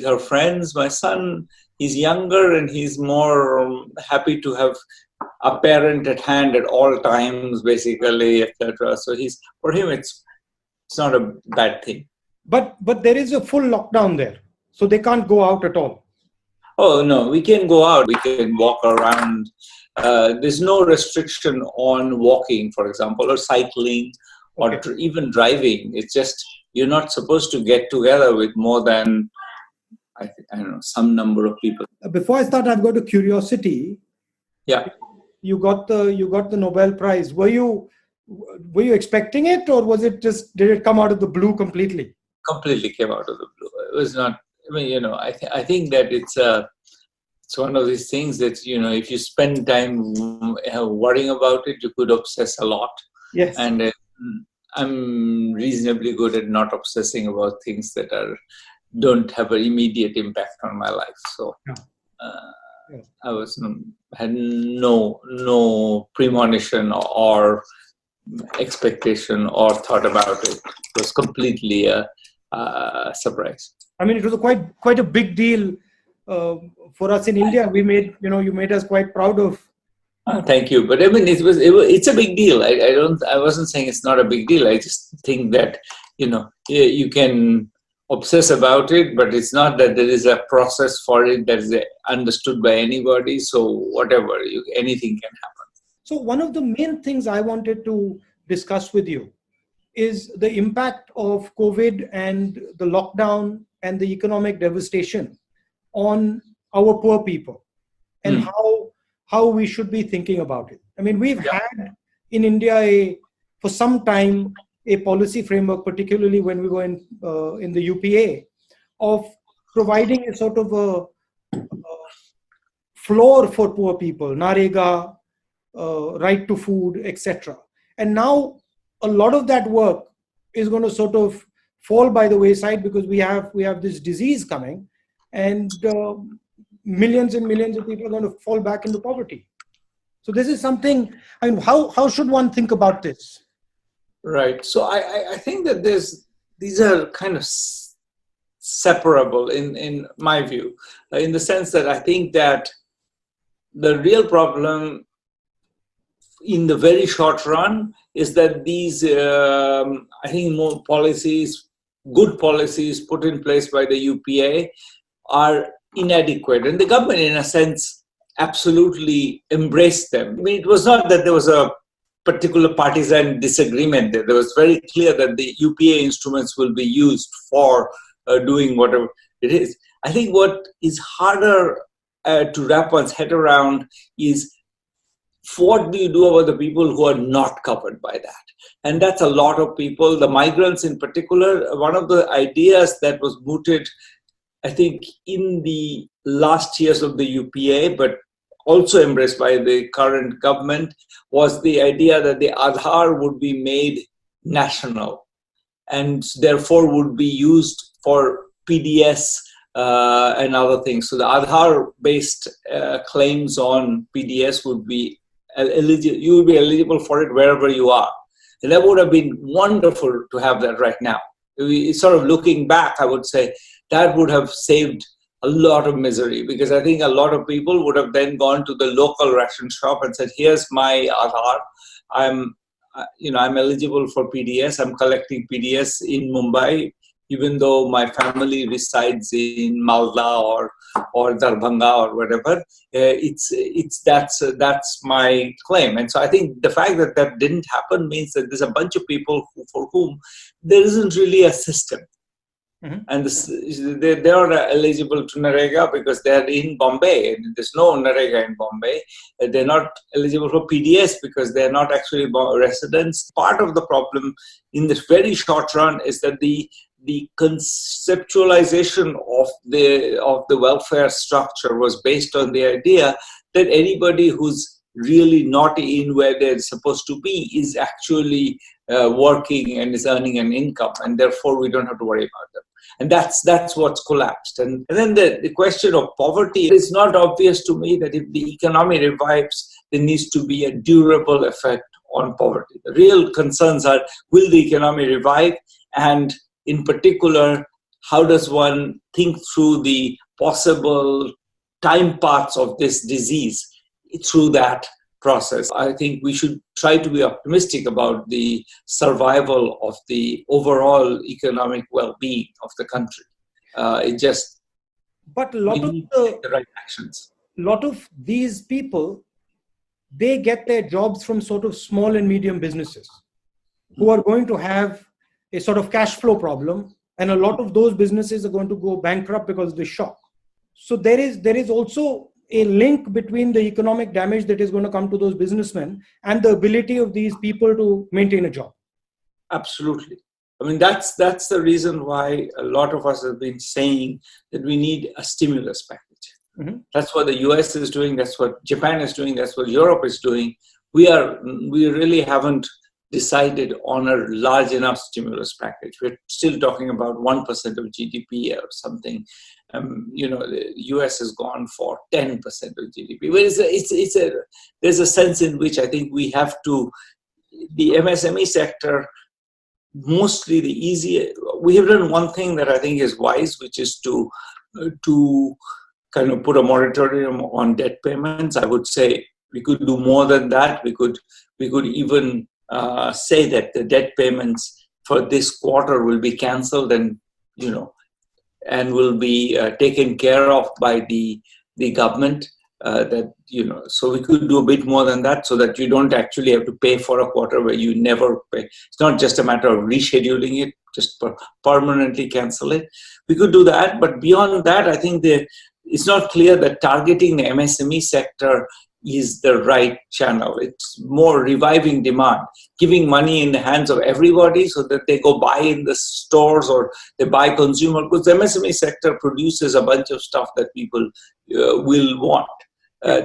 her friends. My son, he's younger and he's more happy to have a parent at hand at all times, basically, etc. So for him, it's not a bad thing. But there is a full lockdown there, so they can't go out at all. Oh no, we can go out. We can walk around. There's no restriction on walking, for example, or cycling, or Okay. even driving. It's just you're not supposed to get together with more than I don't know, some number of people. Before I start, I've got a curiosity. Yeah. You got the Nobel Prize. Were you expecting it, or was it just, did it come out of the blue completely? Completely came out of the blue. It was not. I mean, I think that it's one of these things that if you spend time worrying about it, you could obsess a lot. Yes. And I'm reasonably good at not obsessing about things that don't have an immediate impact on my life. So I had no premonition or expectation or thought about it. It was completely a surprise. I mean, it was quite a big deal for us in India. We made, you made us quite proud of. Thank you. But I mean, it's a big deal. I wasn't saying it's not a big deal. I just think that, you can obsess about it, but it's not that there is a process for it that is understood by anybody. So whatever, anything can happen. So one of the main things I wanted to discuss with you is the impact of COVID and the lockdown and the economic devastation on our poor people, and how we should be thinking about it. I mean, we've had in India for some time a policy framework, particularly when we were in the UPA, of providing a sort of a floor for poor people, Narega, right to food, etc. And now a lot of that work is going to sort of fall by the wayside because we have this disease coming, and millions and millions of people are going to fall back into poverty. So this is something. I mean, how should one think about this? Right. So I think that these are kind of separable in my view, in the sense that I think that the real problem in the very short run is that these, I think, more good policies put in place by the UPA are inadequate. And the government, in a sense, absolutely embraced them. I mean, it was not that there was a particular partisan disagreement there. It was very clear that the UPA instruments will be used for doing whatever it is. I think what is harder to wrap one's head around is what do you do about the people who are not covered by that? And that's a lot of people, the migrants in particular. One of the ideas that was mooted, I think, in the last years of the UPA, but also embraced by the current government, was the idea that the Aadhaar would be made national and therefore would be used for PDS and other things. So the Aadhaar-based claims on PDS would be eligible. You would be eligible for it wherever you are. And that would have been wonderful to have that right now. Sort of looking back, I would say that would have saved a lot of misery, because I think a lot of people would have then gone to the local ration shop and said, here's my Aadhaar. I'm eligible for PDS. I'm collecting PDS in Mumbai, even though my family resides in Malda or Darbhanga or whatever. That's my claim. And so I think the fact that that didn't happen means that there's a bunch of people for whom there isn't really a system. Mm-hmm. And they are eligible to Narega because they are in Bombay. And there's no Narega in Bombay. They're not eligible for PDS because they're not actually residents. Part of the problem in the very short run is that the conceptualization of the welfare structure was based on the idea that anybody who's really not in where they're supposed to be is actually working and is earning an income, and therefore we don't have to worry about them. And that's what's collapsed. And then the question of poverty, it's not obvious to me that if the economy revives, there needs to be a durable effect on poverty. The real concerns are, will the economy revive? And in particular, how does one think through the possible time paths of this disease through that process. I think we should try to be optimistic about the survival of the overall economic well-being of the country. But a we lot of need to take the right actions. lot of these people, they get their jobs from sort of small and medium businesses who are going to have a sort of cash flow problem, and a lot of those businesses are going to go bankrupt because of the shock. So there is also a link between the economic damage that is going to come to those businessmen and the ability of these people to maintain a job. Absolutely. I mean, that's the reason why a lot of us have been saying that we need a stimulus package. Mm-hmm. That's what the US is doing. That's what Japan is doing. That's what Europe is doing. We really haven't decided on a large enough stimulus package. We're still talking about 1% of GDP or something. The US has gone for 10% of GDP. But there's a sense in which I think we have to, the MSME sector, mostly the easier. We have done one thing that I think is wise, which is to kind of put a moratorium on debt payments. I would say we could do more than that. We could even say that the debt payments for this quarter will be cancelled and will be taken care of by the government. So we could do a bit more than that, so that you don't actually have to pay for a quarter where you never pay. It's not just a matter of rescheduling it, just permanently cancel it. We could do that, but beyond that, I think it's not clear that targeting the MSME sector is the right channel. It's more reviving demand, giving money in the hands of everybody so that they go buy in the stores or they buy consumer goods. The MSME sector produces a bunch of stuff that people will want.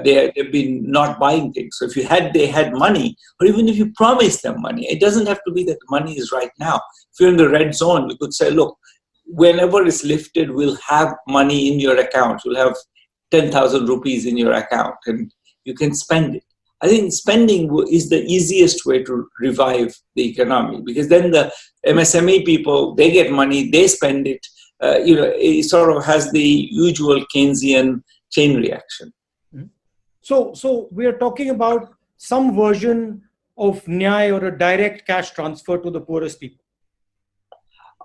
They've been not buying things. So if they had money, or even if you promise them money, it doesn't have to be that money is right now. If you're in the red zone, you could say, look, whenever it's lifted, we'll have money in your account. You'll have 10,000 rupees in your account and you can spend it. I think spending is the easiest way to revive the economy, because then the MSME people, they get money, they spend it. It sort of has the usual Keynesian chain reaction. So we are talking about some version of Nyay, or a direct cash transfer to the poorest people.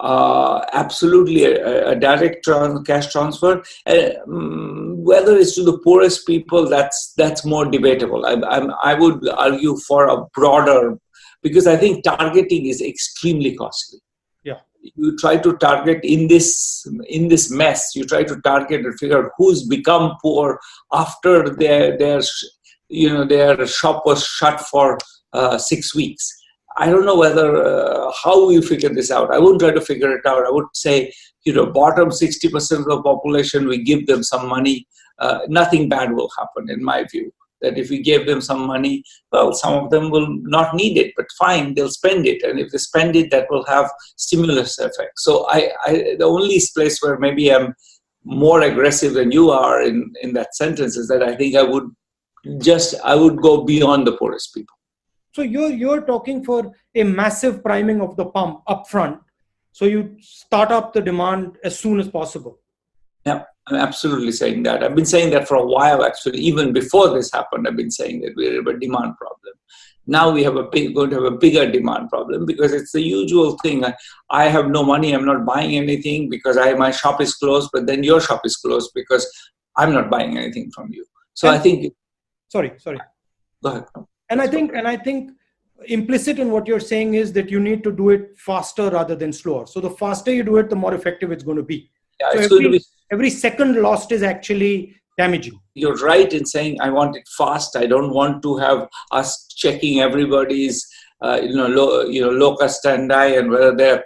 Absolutely, a direct cash transfer. Whether it's to the poorest people, that's more debatable. I would argue for a broader, because I think targeting is extremely costly. Yeah, you try to target in this mess. You try to target and figure out who's become poor after their shop was shut for 6 weeks. I don't know whether how we figure this out. I wouldn't try to figure it out. I would say, bottom 60% of the population, we give them some money. Nothing bad will happen, in my view. That if we gave them some money, well, some of them will not need it, but fine, they'll spend it. And if they spend it, that will have stimulus effect. So the only place where maybe I'm more aggressive than you are in that sentence is that I think I would go beyond the poorest people. So you're talking for a massive priming of the pump upfront. So you start up the demand as soon as possible. Yeah, I'm absolutely saying that. I've been saying that for a while, actually. Even before this happened, I've been saying that we have a demand problem. Now we have going to have a bigger demand problem, because it's the usual thing. I have no money. I'm not buying anything because my shop is closed, but then your shop is closed because I'm not buying anything from you. So I think... Sorry. Go ahead. And I think implicit in what you're saying is that you need to do it faster rather than slower. So the faster you do it, the more effective it's going to be. Yeah, so it's going to be... Every second lost is actually damaging. You're right in saying I want it fast. I don't want to have us checking everybody's locus standi and whether they're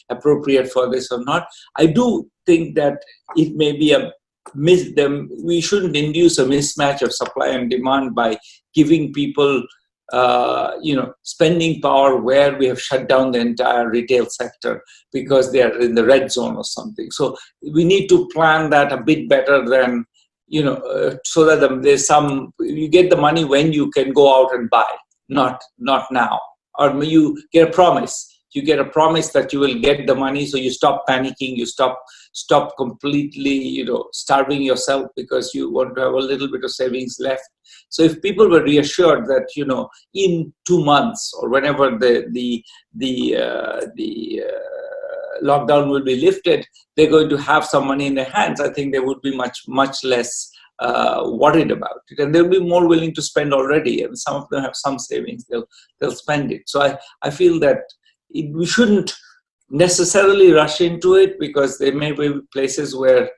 appropriate for this or not. I do think that it may be we shouldn't induce a mismatch of supply and demand by giving people spending power where we have shut down the entire retail sector because they are in the red zone or something. So we need to plan that a bit better than, so that you get the money when you can go out and buy, not now. Or you get a promise. you get a promise that you will get the money, so you stop panicking, you stop completely, starving yourself because you want to have a little bit of savings left. So if people were reassured that, in 2 months or whenever the lockdown will be lifted, they're going to have some money in their hands, I think they would be much less worried about it, and they'll be more willing to spend already. And some of them have some savings; they'll spend it. So I feel that we shouldn't necessarily rush into it, because there may be places where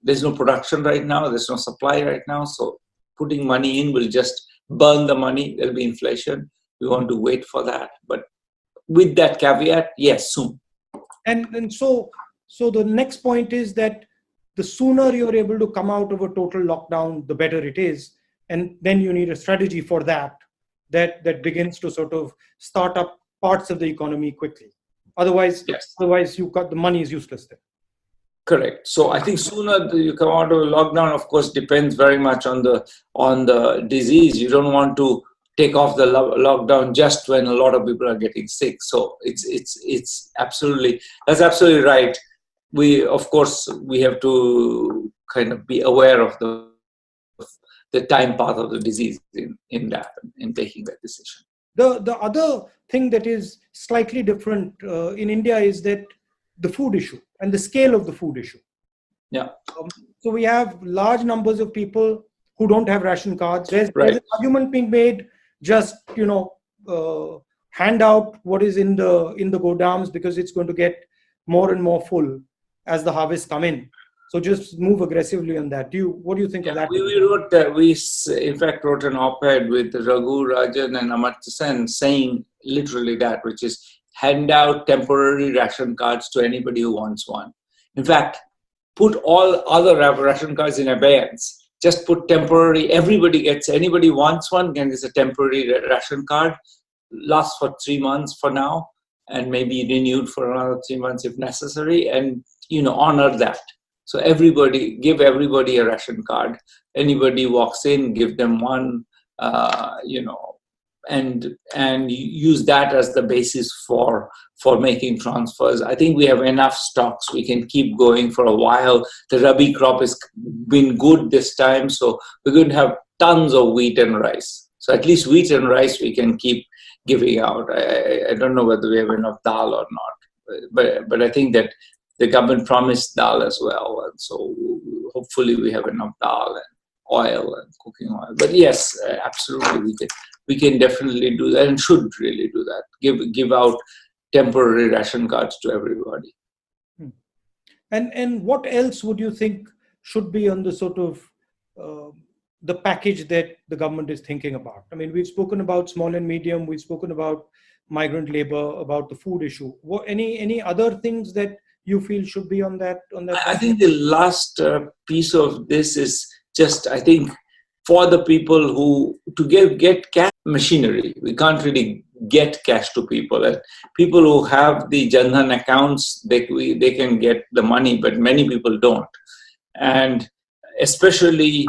there's no production right now, there's no supply right now. So putting money in will just burn the money. There'll be inflation. We want to wait for that, but with that caveat, yes, soon. And so the next point is that the sooner you're able to come out of a total lockdown, the better it is. And then you need a strategy for that begins to sort of start up parts of the economy quickly. Otherwise, yes. You've got the money is useless there. Correct. So I think sooner you come out of a lockdown, of course, depends very much on the disease. You don't want to take off the lockdown just when a lot of people are getting sick. So it's absolutely, that's absolutely right. We have to kind of be aware of the time path of the disease in taking that decision. The other thing that is slightly different in India is that the food issue and the scale of the food issue. Yeah. So we have large numbers of people who don't have ration cards. There's an argument being made, just hand out what is in the godams, because it's going to get more and more full as the harvests come in. So just move aggressively on that. What do you think of that? We in fact wrote an op-ed with Raghu, Rajan and Amartya Sen saying literally that, which is hand out temporary ration cards to anybody who wants one. In fact, put all other ration cards in abeyance. Just put temporary, anybody wants one, and it's a temporary ration card, lasts for 3 months for now, and maybe renewed for another 3 months if necessary, and honor that. So give everybody a ration card. Anybody walks in, give them one, and use that as the basis for making transfers. I think we have enough stocks. We can keep going for a while. The Rabi crop has been good this time, so we're going to have tons of wheat and rice. So at least wheat and rice we can keep giving out. I don't know whether we have enough dal or not, but I think that the government promised dal as well, and so hopefully we have enough dal and oil and cooking oil. But yes, absolutely, we can definitely do that, and should really do that. Give out temporary ration cards to everybody. And what else would you think should be on the sort of the package that the government is thinking about? I mean, we've spoken about small and medium. We've spoken about migrant labor, about the food issue. Any other things that you feel should be on that? I think the last piece of this is just, I think, for the people who to get cash machinery. We can't really get cash to people. And people who have the Jan Dhan accounts, they can get the money, but many people don't. And especially,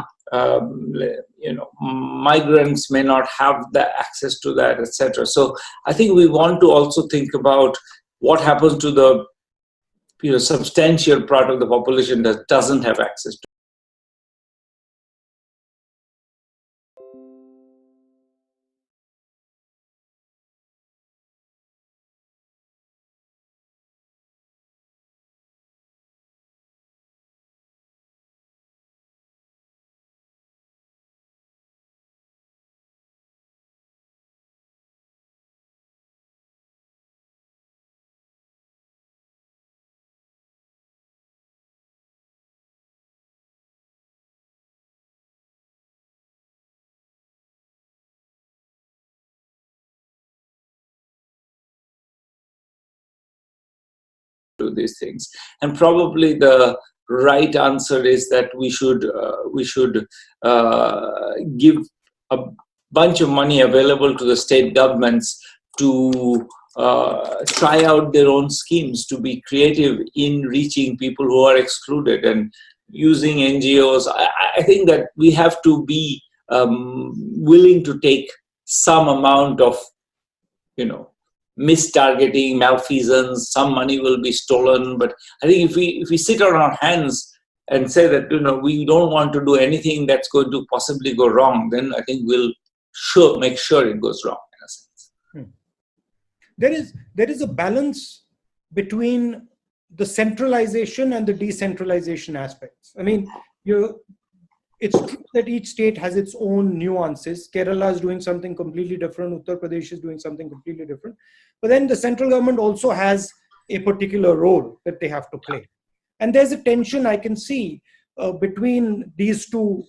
migrants may not have the access to that, etc. So I think we want to also think about what happens to the substantial part of the population that doesn't have access to. These things, and probably the right answer is that we should give a bunch of money available to the state governments to try out their own schemes, to be creative in reaching people who are excluded and using NGOs. I think that we have to be willing to take some amount of mistargeting, malfeasance, some money will be stolen. But I think if we sit on our hands and say that, we don't want to do anything that's going to possibly go wrong, then I think we'll make sure it goes wrong in a sense. There is a balance between the centralization and the decentralization aspects. I mean, it's true that each state has its own nuances. Kerala is doing something completely different. Uttar Pradesh is doing something completely different. But then the central government also has a particular role that they have to play. And there's a tension I can see between these two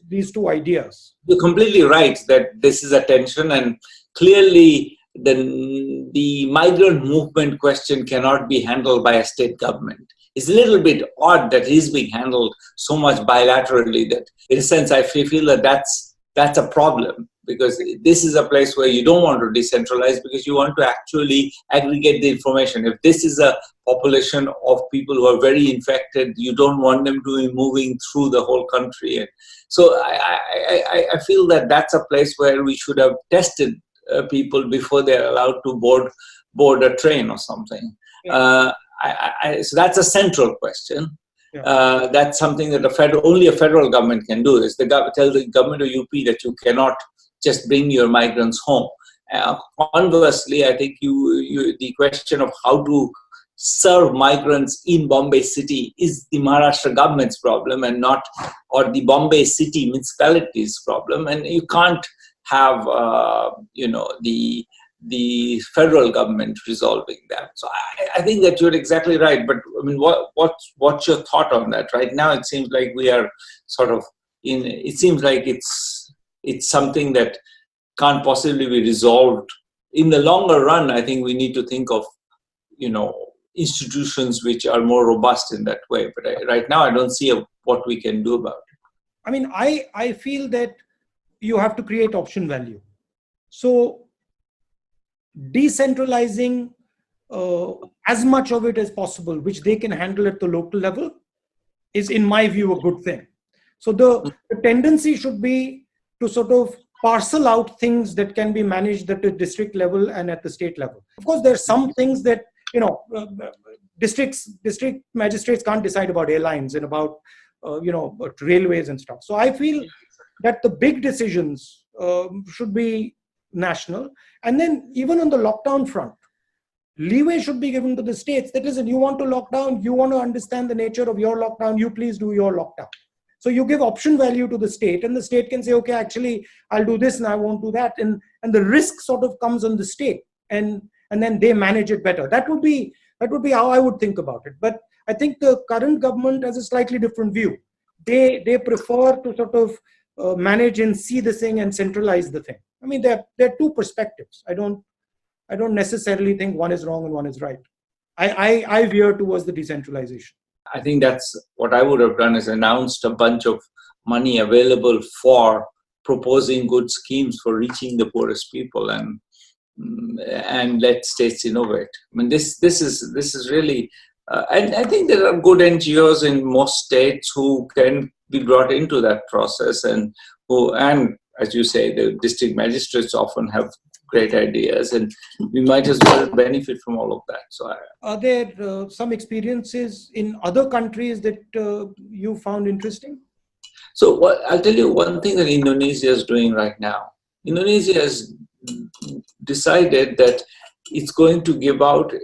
ideas. You're completely right that this is a tension, and clearly the migrant movement question cannot be handled by a state government. It's a little bit odd that it is being handled so much bilaterally that, in a sense, I feel that that's a problem, because this is a place where you don't want to decentralize because you want to actually aggregate the information. If this is a population of people who are very infected, you don't want them to be moving through the whole country. And so I feel that that's a place where we should have tested people before they're allowed to board a train or something. Yeah. So that's a central question. Yeah. That's something that only a federal government can do. Is tell the government of UP that you cannot just bring your migrants home. Conversely, I think the question of how to serve migrants in Bombay city is the Maharashtra government's problem, and not, or the Bombay city municipality's problem. And you can't have the federal government resolving that. So I think that you're exactly right. But I mean, what's your thought on that? Right now, it seems like we are sort of it seems like it's something that can't possibly be resolved. In the longer run, I think we need to think of, institutions which are more robust in that way. But right now, I don't see what we can do about it. I mean, I feel that you have to create option value. So decentralizing as much of it as possible, which they can handle at the local level, is, in my view, a good thing. So the tendency should be to sort of parcel out things that can be managed at the district level and at the state level. Of course, there are some things that, district magistrates can't decide about airlines and about, railways and stuff. So I feel that the big decisions should be national. And then even on the lockdown front, leeway should be given to the states. That is, you want to lock down, you want to understand the nature of your lockdown, you please do your lockdown. So you give option value to the state, and the state can say, okay, actually, I'll do this and I won't do that. And the risk sort of comes on the state, and then they manage it better. That would be how I would think about it. But I think the current government has a slightly different view. They prefer to sort of manage and see the thing and centralize the thing. I mean, there are two perspectives. I don't necessarily think one is wrong and one is right. I veer towards the decentralization. I think that's what I would have done, is announced a bunch of money available for proposing good schemes for reaching the poorest people, and let states innovate. I mean, this is really, and I think there are good NGOs in most states who can be brought into that process, and as you say, the district magistrates often have great ideas, and we might as well benefit from all of that. So, are there some experiences in other countries that you found interesting? So, I'll tell you one thing that Indonesia is doing right now. Indonesia has decided that it's going to give out,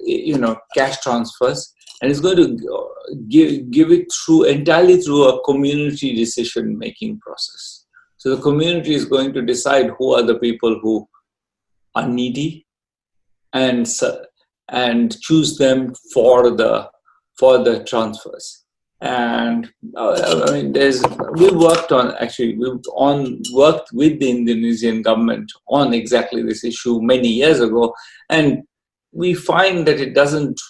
cash transfers, and it's going to give it entirely through a community decision-making process. So the community is going to decide who are the people who are needy, and choose them for the transfers. And I mean, we've worked with the Indonesian government on exactly this issue many years ago, and we find that it doesn't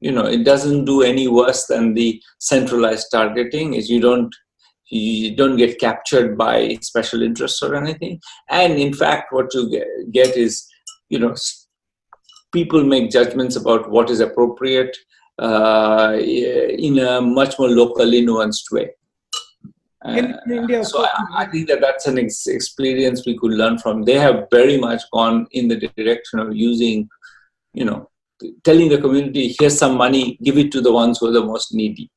do any worse than the centralized targeting. Is you don't get captured by special interests or anything. And in fact, what you get is, people make judgments about what is appropriate in a much more locally nuanced way. In India, so I think that's an experience we could learn from. They have very much gone in the direction of using, telling the community, here's some money, give it to the ones who are the most needy.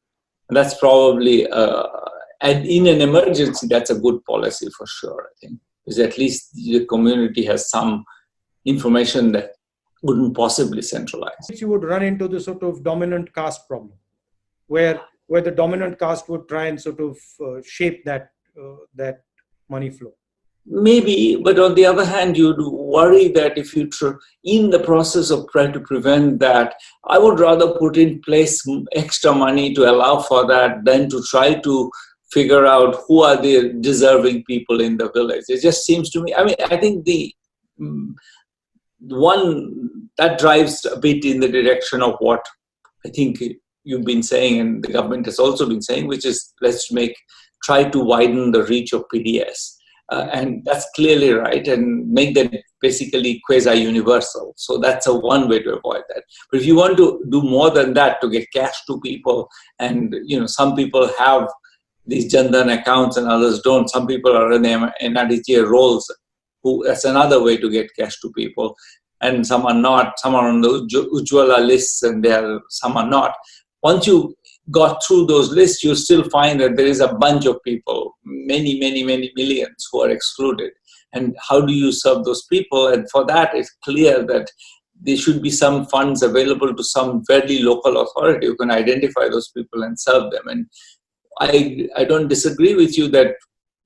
And that's probably, and in an emergency, that's a good policy for sure, I think. Because at least the community has some information that wouldn't possibly centralize. You would run into the sort of dominant caste problem, where the dominant caste would try and sort of shape that money flow. Maybe, but on the other hand, you'd worry that if you in the process of trying to prevent that, I would rather put in place extra money to allow for that than to try to figure out who are the deserving people in the village. It just seems to me, I mean, I think the one that drives a bit in the direction of what I think you've been saying and the government has also been saying, which is try to widen the reach of PDS. And that's clearly right, and make that basically quasi-universal. So that's one way to avoid that. But if you want to do more than that, to get cash to people, and some people have these Jan Dhan accounts and others don't. Some people are in NRDTA roles. That's another way to get cash to people, and some are not. Some are on the Ujjwala lists, and some are not. Once you got through those lists, you still find that there is a bunch of people, many millions, who are excluded. And how do you serve those people? And for that, it's clear that there should be some funds available to some very local authority who can identify those people and serve them. And I don't disagree with you that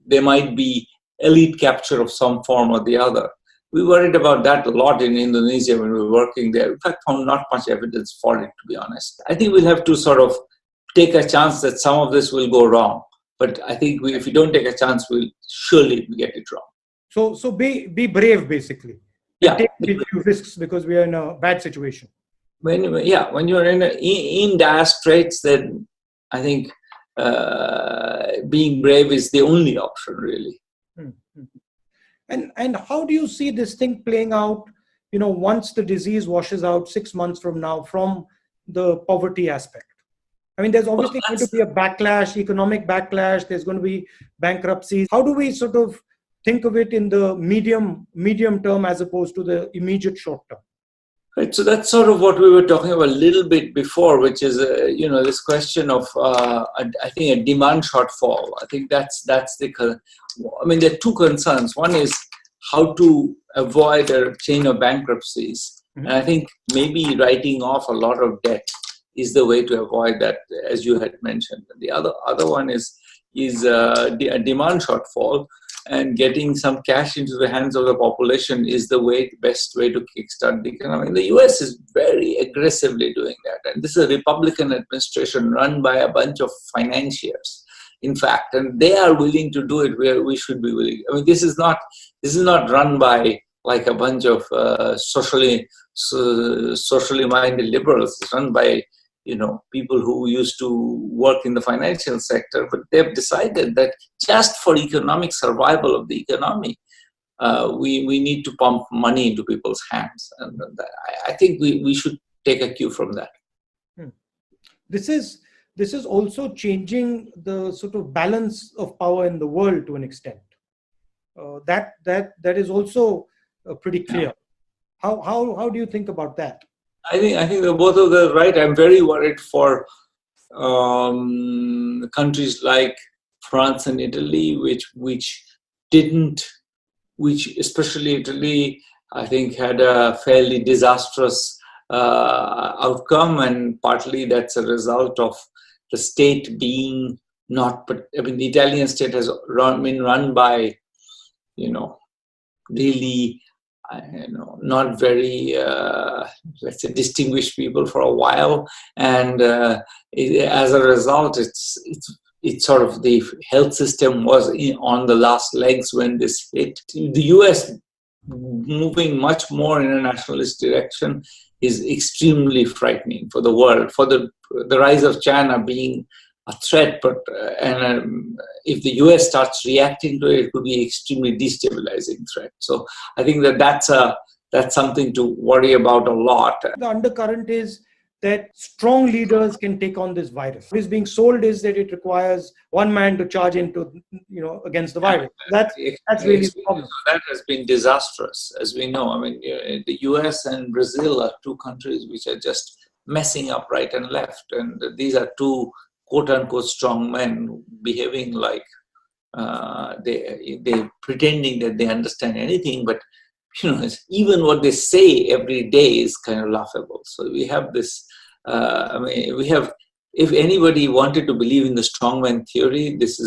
there might be elite capture of some form or the other. We worried about that a lot in Indonesia when we were working there. In fact, found not much evidence for it, to be honest. I think we'll have to sort of take a chance that some of this will go wrong. But I think if we don't take a chance, we'll surely get it wrong. So be brave, basically. Yeah. Take a few risks because we are in a bad situation. When you're in dire straits, then I think being brave is the only option, really. And how do you see this thing playing out, once the disease washes out 6 months from now, from the poverty aspect? I mean, there's obviously going to be a backlash, economic backlash. There's going to be bankruptcies. How do we sort of think of it in the medium term as opposed to the immediate short term? Right. So that's sort of what we were talking about a little bit before, which is this question of I think a demand shortfall. I think that's the. I mean, there are two concerns. One is how to avoid a chain of bankruptcies, and I think maybe writing off a lot of debt is the way to avoid that, as you had mentioned. And the other one is a demand shortfall, and getting some cash into the hands of the population is the best way to kickstart the economy. And the US is very aggressively doing that. And this is a Republican administration run by a bunch of financiers, in fact, and they are willing to do it where we should be willing. I mean, this is not run by like a bunch of socially minded liberals. It's run by people who used to work in the financial sector, but they've decided that just for economic survival of the economy, we need to pump money into people's hands. And I think we should take a cue from that. This is also changing the sort of balance of power in the world to an extent. That is also pretty clear. How do you think about that? I think that both of them are right. I'm very worried for countries like France and Italy, which especially Italy, I think had a fairly disastrous outcome, and partly that's a result of the state being the Italian state has been run by, really, not very, let's say, distinguished people for a while, and as a result, it's sort of the health system was on the last legs when this hit. The US moving much more in a nationalist direction is extremely frightening for the world, for the rise of China being a threat, but if the US starts reacting to it, it could be an extremely destabilizing threat. So I think that's something to worry about a lot. The undercurrent is that strong leaders can take on this virus. What is being sold is that it requires one man to charge into, against the virus. That's really the problem. That has been disastrous, as we know. I mean, the US and Brazil are two countries which are just messing up right and left. And these are two quote unquote strong men behaving like they pretending that they understand anything, but even what they say every day is kind of laughable. So we have this. We have. If anybody wanted to believe in the strongman theory, this